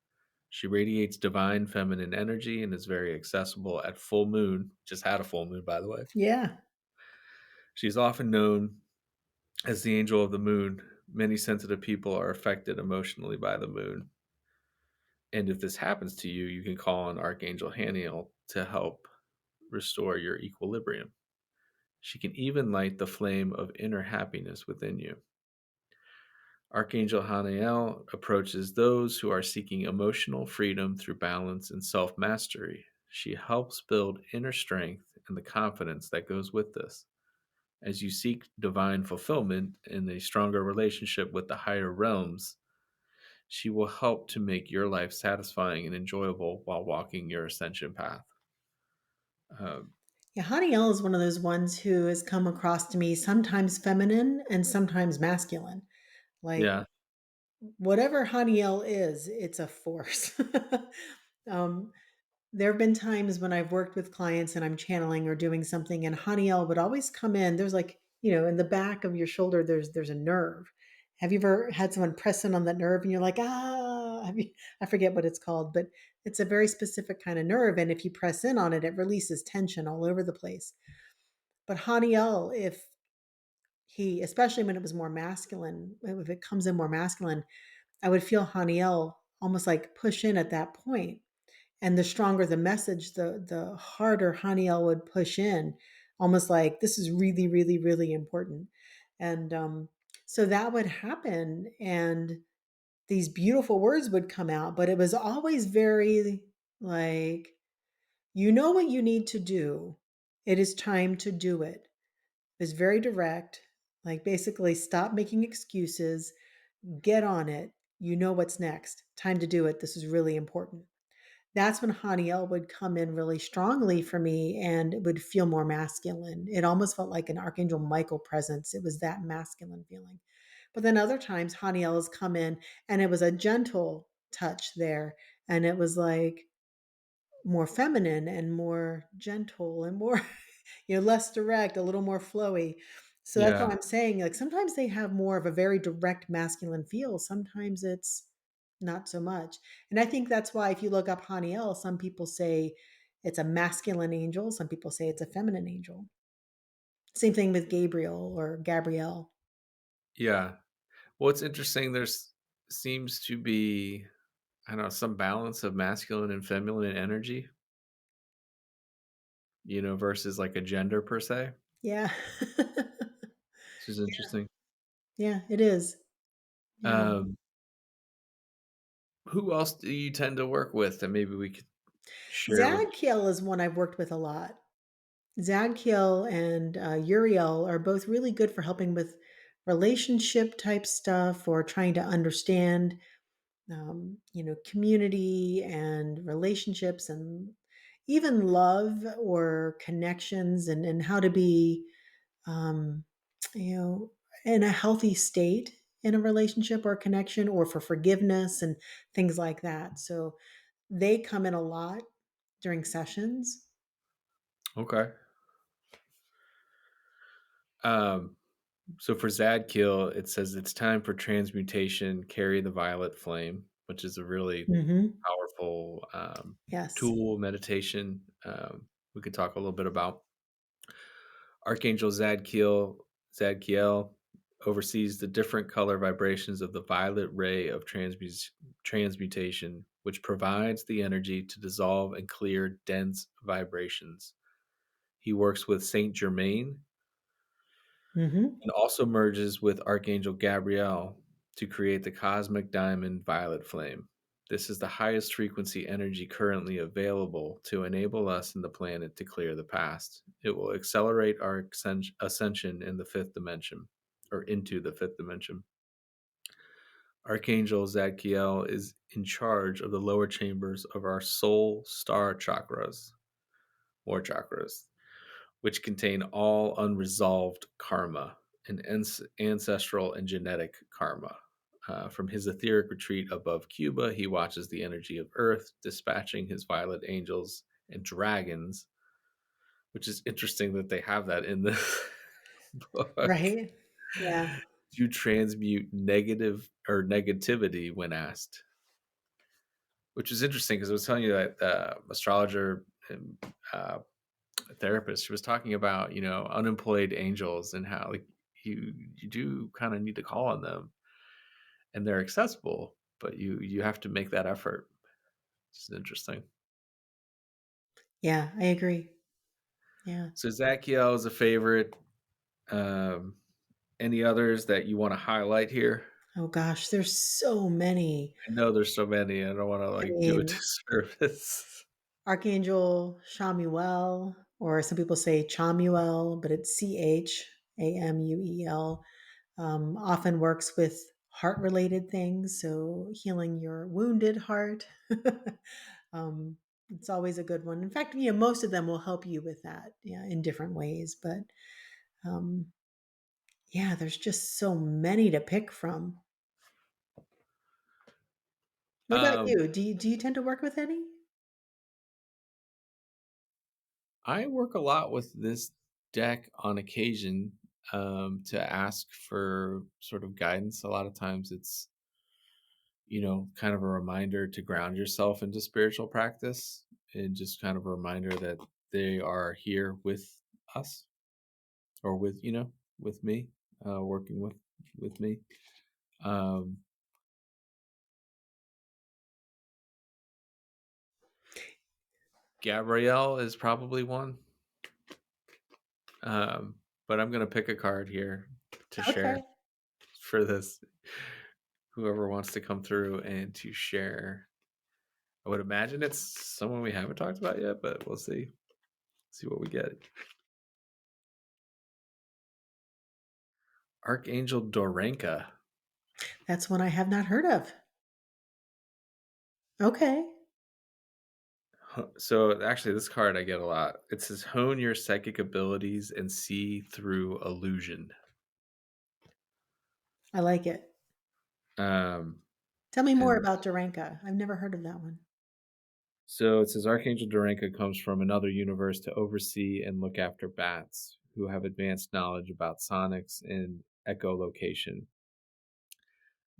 She radiates divine feminine energy and is very accessible at full moon. Just had a full moon, by the way. yeah, She is often known as the angel of the moon. Many sensitive people are affected emotionally by the moon. And if this happens to you, you can call on Archangel Haniel to help restore your equilibrium. She can even light the flame of inner happiness within you. Archangel Haniel approaches those who are seeking emotional freedom through balance and self mastery. She helps build inner strength and the confidence that goes with this. As you seek divine fulfillment and a stronger relationship with the higher realms, she will help to make your life satisfying and enjoyable while walking your ascension path. Um, yeah. Haniel is one of those ones who has come across to me sometimes feminine and sometimes masculine. Like yeah, whatever Haniel is, it's a force. um, There have been times when I've worked with clients and I'm channeling or doing something, and Haniel would always come in. There's like, in the back of your shoulder, there's a nerve. Have you ever had someone press in on that nerve and you're like, ah, I forget what it's called, but it's a very specific kind of nerve. And if you press in on it, it releases tension all over the place. But Haniel, if especially when it was more masculine, if it comes in more masculine, I would feel Haniel almost like push in at that point, and the stronger the message, the harder Haniel would push in, almost like this is really, really, really important. And so that would happen, and these beautiful words would come out, but it was always very like, you know what you need to do. It is time to do it. It was very direct, like basically stop making excuses, get on it. You know what's next. Time to do it. This is really important. That's when Haniel would come in really strongly for me and it would feel more masculine. It almost felt like an Archangel Michael presence. It was that masculine feeling. But then other times, Haniel has come in and it was a gentle touch there. And it was like more feminine and more gentle and more, less direct, a little more flowy. So that's yeah, what I'm saying. Like sometimes they have more of a very direct masculine feel. Sometimes it's not so much. And I think that's why if you look up Haniel, some people say it's a masculine angel, some people say it's a feminine angel. Same thing with Gabriel or Gabrielle. yeah. Well, it's interesting. There's seems to be, I don't know, some balance of masculine and feminine energy, versus like a gender per se, Yeah. which is interesting. Yeah, it is. Yeah. Um, who else do you tend to work with that maybe we could share with? Zadkiel is one I've worked with a lot. Zadkiel and Uriel are both really good for helping with relationship type stuff or trying to understand, community and relationships and even love or connections and how to be, um, you know, in a healthy state in a relationship or connection or for forgiveness and things like that. So they come in a lot during sessions. Okay. Um, so for Zadkiel, it says it's time for transmutation, carry the violet flame, which is a really Hmm. powerful Yes. tool, meditation. We could talk a little bit about Archangel Zadkiel oversees the different color vibrations of the violet ray of transmutation, which provides the energy to dissolve and clear dense vibrations. He works with Saint Germain Hmm. and also merges with Archangel Gabriel to create the cosmic diamond violet flame. This is the highest frequency energy currently available to enable us and the planet to clear the past. It will accelerate our ascension in the fifth dimension, or into the fifth dimension. Archangel Zadkiel is in charge of the lower chambers of our soul star chakras, or chakras, which contain all unresolved karma and ancestral and genetic karma. From his etheric retreat above Cuba, he watches the energy of Earth, dispatching his violet angels and dragons, which is interesting that they have that in this book, Right? Yeah. to transmute negative or negativity when asked, which is interesting because I was telling you that astrologer and therapist, she was talking about, unemployed angels and how like you do kind of need to call on them and they're accessible, but you have to make that effort. It's interesting. Yeah, I agree. Yeah. So Zachiel is a favorite. Um, any others that you want to highlight here? Oh gosh, there's so many. I know there's so many. I don't want to I like do a mean, disservice. Archangel Chamuel, or some people say Chamuel, but it's Chamuel, often works with heart related things. So healing your wounded heart. um, it's always a good one. In fact, most of them will help you with that, yeah, in different ways. But um, yeah, there's just so many to pick from. What about Um, you? Do you tend to work with any? I work a lot with this deck on occasion to ask for sort of guidance. A lot of times it's, kind of a reminder to ground yourself into spiritual practice and just kind of a reminder that they are here with us or with me, working with me. Um, Gabrielle is probably one, um, but I'm going to pick a card here to share Okay. for this. Whoever wants to come through and to share. I would imagine it's someone we haven't talked about yet, but we'll see. See what we get. Archangel Dorenka. That's one I have not heard of. Okay. So actually, this card I get a lot. It says hone your psychic abilities and see through illusion. I like it. Um, Tell me more and about Duranka. I've never heard of that one. so it says Archangel Dorenka comes from another universe to oversee and look after bats who have advanced knowledge about sonics and echolocation.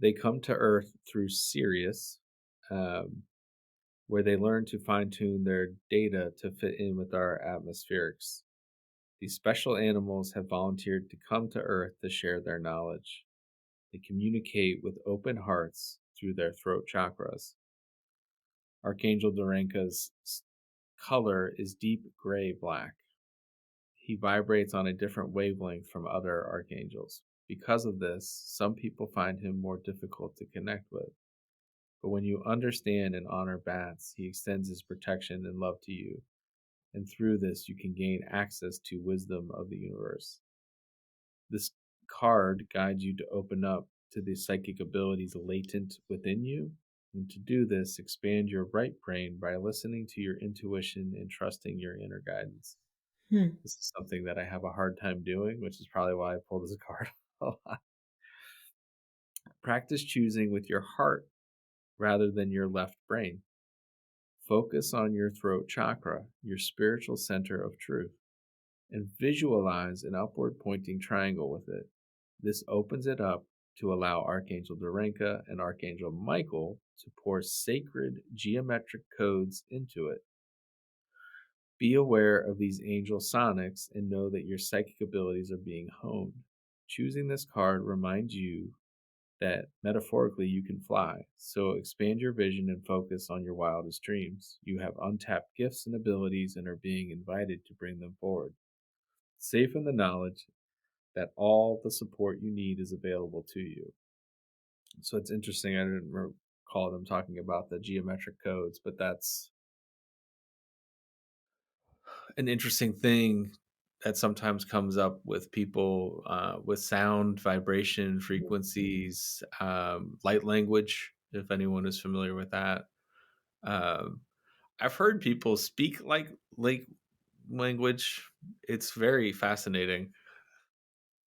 They come to Earth through Sirius, um, where they learn to fine tune their data to fit in with our atmospherics. These special animals have volunteered to come to Earth to share their knowledge. They communicate with open hearts through their throat chakras. Archangel Dorenka's color is deep gray black. He vibrates on a different wavelength from other archangels. Because of this, some people find him more difficult to connect with. But when you understand and honor bats, he extends his protection and love to you. and through this, you can gain access to wisdom of the universe. This card guides you to open up to the psychic abilities latent within you. And to do this, expand your right brain by listening to your intuition and trusting your inner guidance. Hmm. This is something that I have a hard time doing, which is probably why I pulled this card a lot. Practice choosing with your heart rather than your left brain. Focus on your throat chakra, your spiritual center of truth, and visualize an upward pointing triangle with it. This opens it up to allow Archangel Dorenka and Archangel Michael to pour sacred geometric codes into it. Be aware of these angel sonics and know that your psychic abilities are being honed. Choosing this card reminds you that metaphorically you can fly, so expand your vision and focus on your wildest dreams. You have untapped gifts and abilities and are being invited to bring them forward. Safe in the knowledge that all the support you need is available to you. So it's interesting. I didn't recall them talking about the geometric codes, but that's an interesting thing that sometimes comes up with people with sound, vibration, frequencies, light language, if anyone is familiar with that. Um, I've heard people speak like language. It's very fascinating.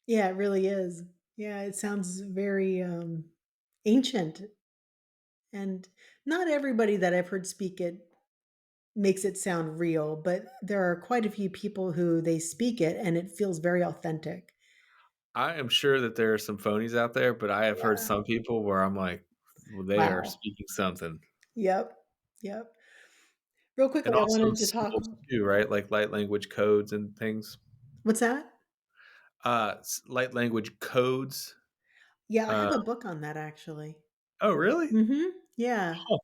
Yeah, it really is. Yeah, it sounds very ancient, and not everybody that I've heard speak it makes it sound real, but there are quite a few people who they speak it and it feels very authentic. I am sure that there are some phonies out there, but I have heard Yeah. some people where I'm like, well, they are Wow. speaking something. Yep. Yep. Real And quickly, I also wanted to talk. symbols too, right? Like light language codes and things. What's that? Light language codes. Yeah, I Uh, have a book on that actually. oh, really? Mhm. Yeah. Huh,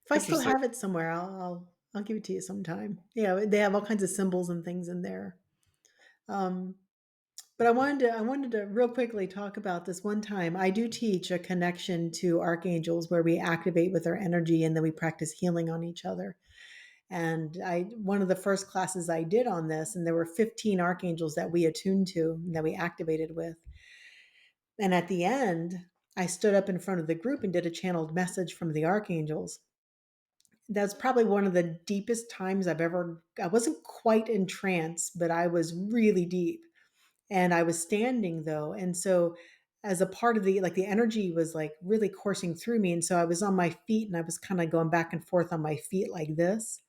If I still interesting. have it somewhere, I'll give it to you sometime. Yeah, they have all kinds of symbols and things in there. Um, but I wanted to real quickly talk about this one time. I do teach a connection to archangels where we activate with our energy and then we practice healing on each other. And I one of the first classes I did on this, and there were 15 archangels that we attuned to and that we activated with. And at the end, I stood up in front of the group and did a channeled message from the archangels. That's probably one of the deepest times I wasn't quite in trance, but I was really deep. And I was standing though. And so as a part of the energy was like really coursing through me. And so I was on my feet and I was kind of going back and forth on my feet like this,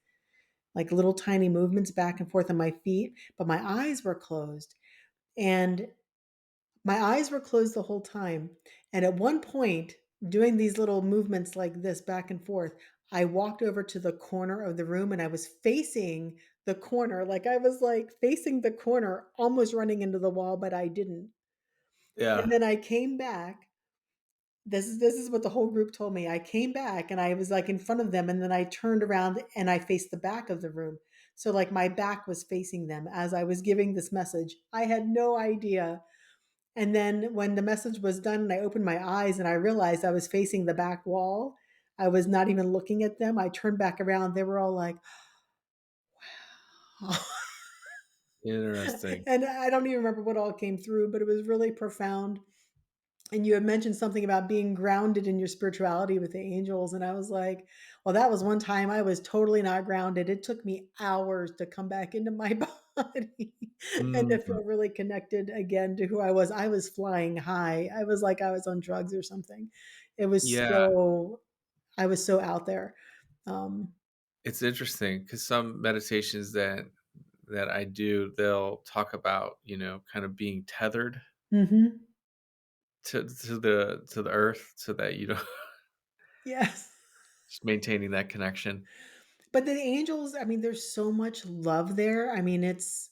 like little tiny movements back and forth on my feet, but my eyes were closed. And my eyes were closed the whole time, and at one point, doing these little movements like this back and forth, I walked over to the corner of the room and I was facing the corner, like I was like facing the corner, almost running into the wall, but I didn't. And Yeah, then I came back. This is what the whole group told me. I came back and I was like in front of them, and then I turned around and I faced the back of the room. So like my back was facing them as I was giving this message. I had no idea. And then when the message was done and I opened my eyes and I realized I was facing the back wall, I was not even looking at them. I turned back around. They were all like, interesting. and I don't even remember what all came through, but it was really profound. And you had mentioned something about being grounded in your spirituality with the angels. And I was like, well, that was one time I was totally not grounded. It took me hours to come back into my body and to Mm, feel really connected again to who I was. I was flying high. I was like I was on drugs or something. It was yeah, so, I was so out there. Um, it's interesting because some meditations that I do, they'll talk about kind of being tethered mhm. to the earth, so that Yes. just maintaining that connection. But the angels, I mean, there's so much love there. I mean, it's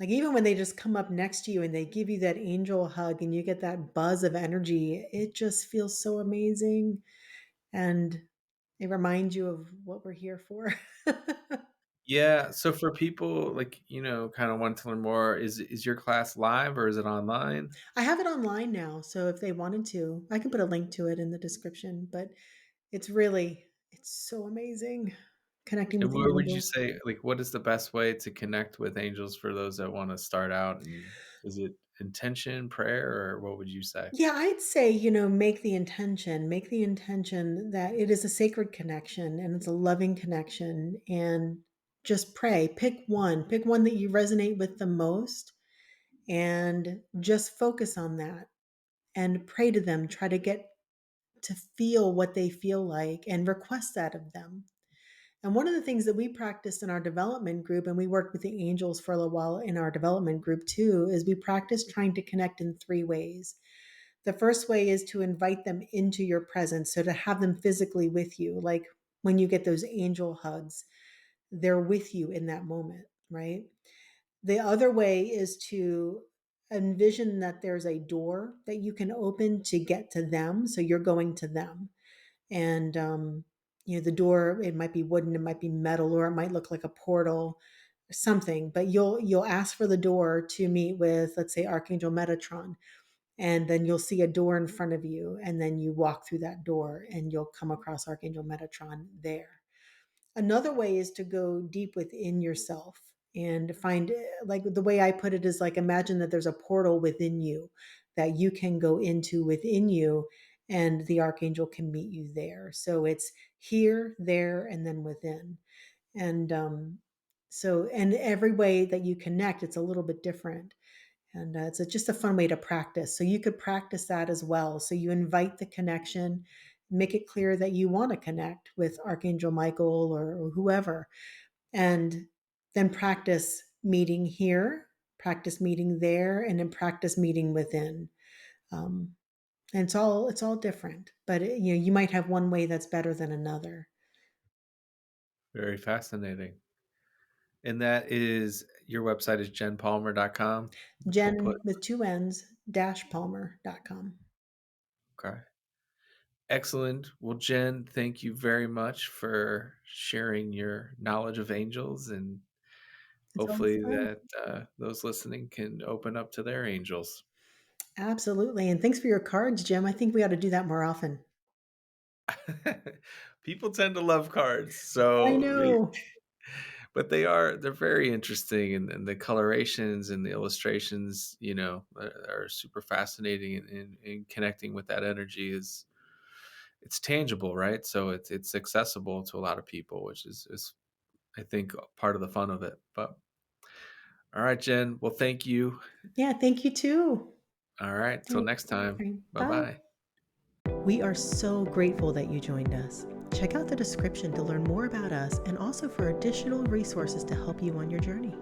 like, even when they just come up next to you and they give you that angel hug and you get that buzz of energy, it just feels so amazing, and it reminds you of what we're here for. Yeah, so for people like, kind of want to learn more, is your class live or is it online? I have it online now, so if they wanted to, I can put a link to it in the description, but it's so amazing. connecting And with the where would you angels. say, like, what is the best way to connect with angels for those that wanna start out, and is it intention, prayer, or what would you say? Yeah, I'd say, make the intention that it is a sacred connection and it's a loving connection, and just pray. Pick one that you resonate with the most, and just focus on that and pray to them. Try to get to feel what they feel like and request that of them. And one of the things that we practiced in our development group, and we worked with the angels for a little while in our development group too, is we practiced trying to connect in three ways. The first way is to invite them into your presence. So to have them physically with you, like when you get those angel hugs, they're with you in that moment, right? The other way is to envision that there's a door that you can open to get to them. So you're going to them. And, the door, it might be wooden, it might be metal, or it might look like a portal, something, but you'll ask for the door to meet with, let's say, Archangel Metatron, and then you'll see a door in front of you, and then you walk through that door and you'll come across Archangel Metatron there. Another way is to go deep within yourself and find, like the way I put it is like, imagine that there's a portal within you that you can go into within you, and the archangel can meet you there. So it's here, there, and then within. And and every way that you connect, it's a little bit different. And it's just a fun way to practice. So you could practice that as well. So you invite the connection, make it clear that you want to connect with Archangel Michael or whoever, and then practice meeting here, practice meeting there, and then practice meeting within. Um, and it's all different, but you might have one way that's better than another. Very fascinating. And that is your website is jenpalmer.com? We'll put Jen with two N's dash Palmer.com. okay. Excellent. Well, Jen, thank you very much for sharing your knowledge of angels, and It's always hopefully fun. that, those listening can open up to their angels. Absolutely. And thanks for your cards, Jim. I think we ought to do that more often. People tend to love cards, I so know. but they're very interesting, and the colorations and the illustrations, are super fascinating, and connecting with that energy is it's tangible, right? So it's accessible to a lot of people, which is I think part of the fun of it. But all right, Jen. Well, thank you. Yeah, thank you too. All right, All till right. next All time. right. Bye Bye. bye. We are so grateful that you joined us. Check out the description to learn more about us and also for additional resources to help you on your journey.